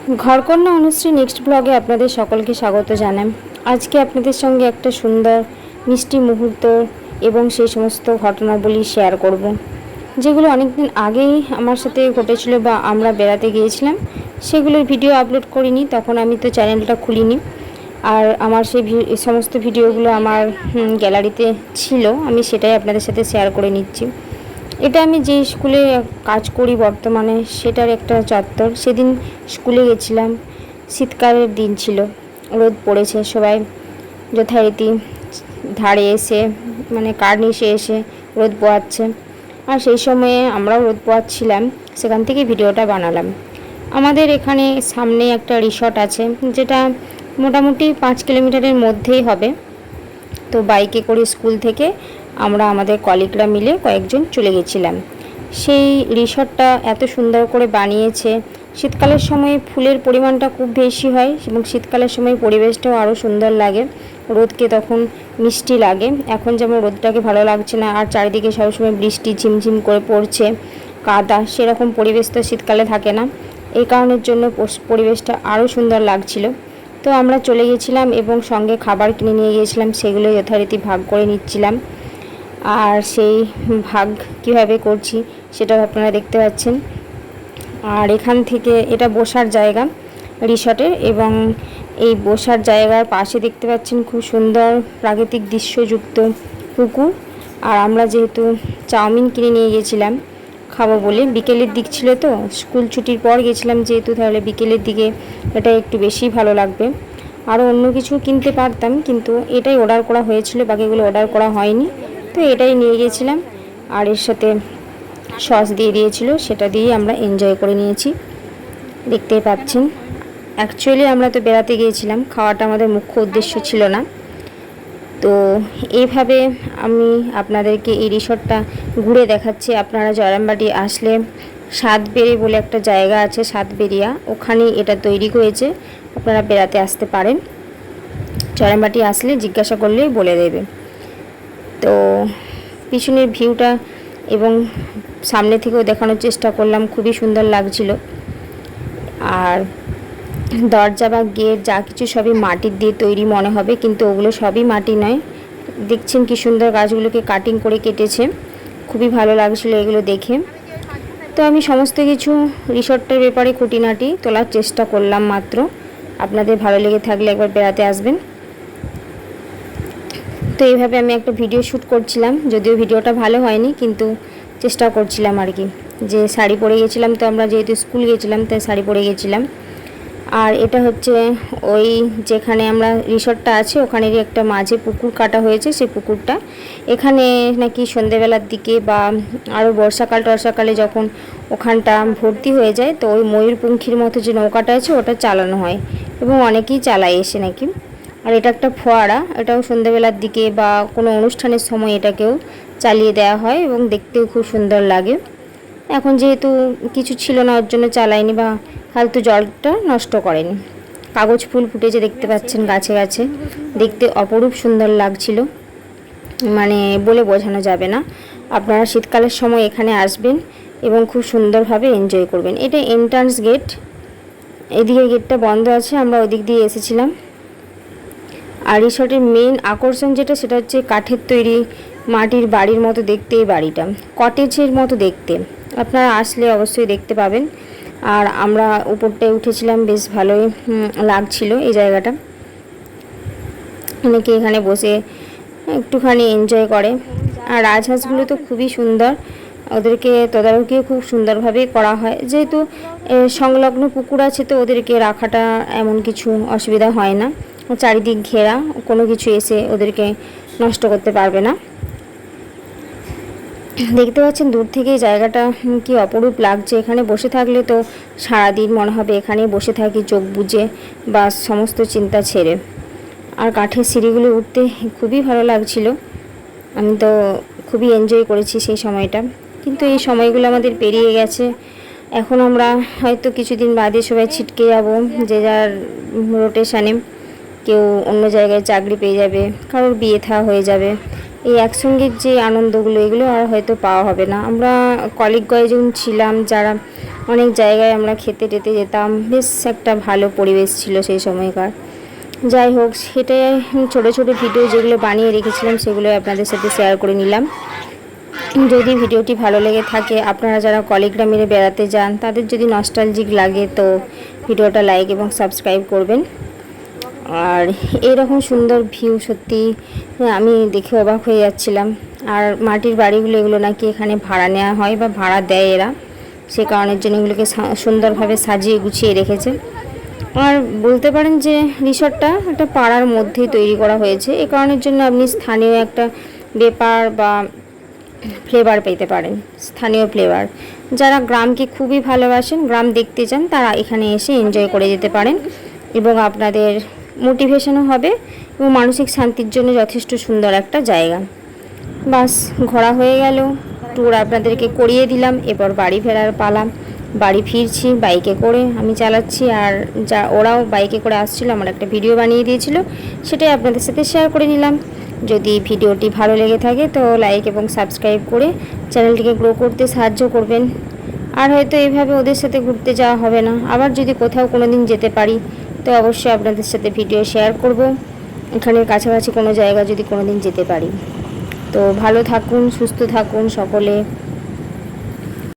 ঘরকন্যা Anushree next ব্লগে আপনাদের সকলকে স্বাগত জানাই। আজকে আপনাদের সঙ্গে একটা সুন্দর মিষ্টি মুহূর্ত এবং সেই সমস্ত ঘটনাবলী শেয়ার করব, যেগুলো অনেকদিন আগেই আমার সাথে ঘটেছিল বা আমরা বেড়াতে গিয়েছিলাম। সেগুলোর ভিডিও আপলোড করিনি, তখন আমি তো চ্যানেলটা খুলিনি। আর আমার সেই সমস্ত ভিডিওগুলো আমার গ্যালারিতে ছিল, আমি সেটাই আপনাদের সাথে শেয়ার করে নিচ্ছি। এটা আমি যে স্কুলে কাজ করি বর্তমানে, সেটার একটা চত্বর। সেদিন স্কুলে গেছিলাম, শীতকালের দিন ছিল, রোদ পড়েছে, সবাই যথারীতি ধারে এসে কার্নিশে এসে রোদ পোয়াচ্ছে। আর সেই সময়ে আমরাও রোদ পোয়াচ্ছিলাম, সেখান থেকে ভিডিওটা বানালাম। আমাদের এখানে সামনে একটা রিসর্ট আছে, যেটা মোটামুটি 5 কিলোমিটারের মধ্যেই হবে। তো বাইকে করে স্কুল থেকে আমরা আমাদের কলিগরা মিলে কয়েকজন চলে গেছিলাম। সেই রিসর্টটা এত সুন্দর করে বানিয়েছে। শীতকালের সময় ফুলের পরিমাণটা খুব বেশি হয় এবং শীতকালের সময় পরিবেশটাও আরও সুন্দর লাগে, রোদকে তখন মিষ্টি লাগে। এখন যেমন রোদটাকে ভালো লাগছে না, আর চারিদিকে সবসময় বৃষ্টি ঝিমঝিম করে পড়ছে, কাদা, সেরকম পরিবেশ তো শীতকালে থাকে না। এই কারণের জন্য পরিবেশটা আরও সুন্দর লাগছিল। তো আমরা চলে গেছিলাম এবং সঙ্গে খাবার কিনে নিয়ে গিয়েছিলাম, সেগুলো যথারীতি ভাগ করে নিচ্ছিলাম। আর সেই ভাগ কিভাবে করছি সেটাও আপনারা দেখতে পাচ্ছেন। আর এখান থেকে এটা বসার জায়গা রিসর্টের, এবং এই বসার জায়গার পাশে দেখতে পাচ্ছেন খুব সুন্দর প্রাকৃতিক দৃশ্যযুক্ত পুকুর। আর আমরা যেহেতু চাউমিন কিনে নিয়ে গেছিলাম খাবো বলে, বিকেলের দিক ছিল তো, স্কুল ছুটির পর গেছিলাম যেহেতু, তাহলে বিকেলের দিকে এটা একটু বেশি ভালো লাগবে। আরও অন্য কিছু কিনতে পারতাম, কিন্তু এটাই অর্ডার করা হয়েছিল, বাকিগুলো অর্ডার করা হয়নি। তো এটাই নিয়ে গেছিলাম, আর এর সাথে সস দিয়ে দিয়েছিল, সেটা দিয়েই আমরা এনজয় করে নিয়েছি, দেখতেই পাচ্ছেন। অ্যাকচুয়ালি আমরা তো বেড়াতে গিয়েছিলাম, খাওয়াটা আমাদের মুখ্য উদ্দেশ্য ছিল না। তো এইভাবে আমি আপনাদেরকে এই রিসর্টটা ঘুরে দেখাচ্ছি। আপনারা জয়রামবাটি আসলে সাতবেড়ি বলে একটা জায়গা আছে, সাতবেড়িয়া, ওখানেই এটা তৈরি হয়েছে। আপনারা বেড়াতে আসতে পারেন, জয়রামবাটি আসলে জিজ্ঞাসা করলেই বলে দেবে। তো পিছনের ভিউটা এবং সামনে থেকেও দেখানোর চেষ্টা করলাম, খুবই সুন্দর লাগছিল। আর দরজা বা গেট যা কিছু সবই মাটির দিয়ে তৈরি মনে হবে, কিন্তু ওগুলো সবই মাটি নয়। দেখছেন কি সুন্দর গাছগুলোকে কাটিং করে কেটেছে, খুবই ভালো লাগছিল এগুলো দেখে। তো আমি সমস্ত কিছু রিসর্টের ব্যাপারে খুঁটিনাটি তোলার চেষ্টা করলাম মাত্র। আপনাদের ভালো লেগে থাকলে একবার বেড়াতে আসবেন। তো এইভাবে আমি একটা ভিডিও শ্যুট করছিলাম, যদিও ভিডিওটা ভালো হয়নি, কিন্তু চেষ্টা করছিলাম আর কি। যে শাড়ি পরে গেছিলাম, তো আমরা যেহেতু স্কুল গেছিলাম তাই শাড়ি পরে গেছিলাম। আর এটা হচ্ছে ওই যেখানে আমরা রিসর্টটা আছে ওখানেরই একটা মাঝে পুকুর কাটা হয়েছে, সেই পুকুরটা। এখানে নাকি সন্ধেবেলার দিকে বা আরও বর্ষাকালে যখন ওখানটা ভর্তি হয়ে যায়, তো ওই ময়ূরপঙ্খীর মতো যে নৌকাটা আছে ওটা চালানো হয়, এবং অনেকেই চালায় এসে নাকি। আর এটা একটা ফোয়ারা, এটাও সন্ধেবেলার দিকে বা কোনো অনুষ্ঠানের সময় এটাকেও চালিয়ে দেওয়া হয়, এবং দেখতেও খুব সুন্দর লাগে। এখন যেহেতু কিছু ছিল না, ওর জন্য চালায়নি বা ফালতু জলটা নষ্ট করেনি। কাগজ ফুল ফুটেছে দেখতে পাচ্ছেন গাছে গাছে, দেখতে অপরূপ সুন্দর লাগছিল, বলে বোঝানো যাবে না। আপনারা শীতকালের সময় এখানে আসবেন এবং খুব সুন্দরভাবে এনজয় করবেন। এটা এন্ট্রান্স গেট, এদিকে গেটটা বন্ধ আছে, আমরা ওদিক দিয়ে এসেছিলাম। আর রিসর্টের মেন আকর্ষণ যেটা, সেটা হচ্ছে কাঠের তৈরি মাটির বাড়ির মতো দেখতে এই বাড়িটা, কটেজের মতো দেখতে। আপনারা আসলে অবশ্যই দেখতে পাবেন। আর আমরা উপরটায় উঠেছিলাম, বেশ ভালোই লাগছিল এই জায়গাটা। অনেকে এখানে বসে একটুখানি এনজয় করে। আর রাজহাঁসগুলো তো খুবই সুন্দর, ওদেরকে তদারকিও খুব সুন্দরভাবেই করা হয়। যেহেতু সংলগ্ন পুকুর আছে, তো ওদেরকে রাখাটা এমন কিছু অসুবিধা হয় না, চারিদিক ঘেরা, কোনো কিছু এসে ওদেরকে নষ্ট করতে পারবে না। দেখতে পাচ্ছেন দূর থেকে জায়গাটা কি অপরূপ লাগছে। এখানে বসে থাকলে তো সারাদিন মনে হবে এখানেই বসে থাকি চোখ বুজে বা সমস্ত চিন্তা ছেড়ে। আর কাঠের সিঁড়িগুলো উঠতে খুবই ভালো লাগছিল, আমি তো খুবই এনজয় করেছি সেই সময়টা। কিন্তু এই সময়গুলো আমাদের পেরিয়ে গেছে। এখন আমরা হয়তো কিছুদিন বাদে সবাই ছিটকে যাব, যে যার রোটেশানে, কেউ অন্য জায়গায় চাকরি পেয়ে যাবে, কারোর বিয়ে থা হয়ে যাবে, এই একসঙ্গের যে আনন্দগুলো এগুলো আর হয়তো পাওয়া হবে না। আমরা কলিগ কয়েকজন ছিলাম যারা অনেক জায়গায় আমরা খেতে টেতে যেতাম, বেশ একটা ভালো পরিবেশ ছিল সেই সময়কার। যাই হোক, সেটাই ছোটো ছোটো ভিডিও যেগুলো বানিয়ে রেখেছিলাম সেগুলো আপনাদের সাথে শেয়ার করে নিলাম। যদি ভিডিওটি ভালো লেগে থাকে, আপনারা যারা কলিগরা মিলে বেড়াতে যান তাদের যদি নস্টালজিক লাগে তো ভিডিওটা লাইক এবং সাবস্ক্রাইব করবেন। আর এরকম সুন্দর ভিউ সত্যি আমি দেখে অবাক হয়ে যাচ্ছিলাম। আর মাটির বাড়িগুলো এগুলো নাকি এখানে ভাড়া নেওয়া হয় বা ভাড়া দেয় এরা, সে কারণের জন্য এগুলোকে সুন্দরভাবে সাজিয়ে গুছিয়ে রেখেছে। আর বলতে পারেন যে রিসর্টটা একটা পাড়ার মধ্যেই তৈরি করা হয়েছে, এ কারণের জন্য আপনি স্থানীয় একটা ব্যাপার বা ফ্লেভার পেতে পারেন, স্থানীয় ফ্লেভার। যারা গ্রামকে খুবই ভালোবাসেন, গ্রাম দেখতে চান, তারা এখানে এসে এনজয় করে যেতে পারেন এবং আপনাদের মোটিভেশনও হবে এবং মানসিক শান্তির জন্য যথেষ্ট সুন্দর একটা জায়গা। বাস, ঘোরা হয়ে গেল, ট্যুর আপনাদেরকে করিয়ে দিলাম, এরপর বাড়ি ফেরার পালা। বাড়ি ফিরছি বাইকে করে, আমি চালাচ্ছি আর ওরাও বাইকে করে আসছিল। আমার একটা ভিডিও বানিয়ে দিয়েছিল, সেটাই আপনাদের সাথে শেয়ার করে নিলাম। যদি ভিডিওটি ভালো লেগে থাকে তো লাইক এবং সাবস্ক্রাইব করে চ্যানেলটিকে গ্রো করতে সাহায্য করবেন। আর হয়তো এইভাবে ওদের সাথে ঘুরতে যাওয়া হবে না, আবার যদি কোথাও কোনো দিন যেতে পারি তো অবশ্যই আপনাদের সাথে ভিডিও শেয়ার করব, এখানের কাছাকাছি কোনো জায়গা যদি কোনো দিন যেতে পারি। তো ভালো থাকুন, সুস্থ থাকুন সকলে।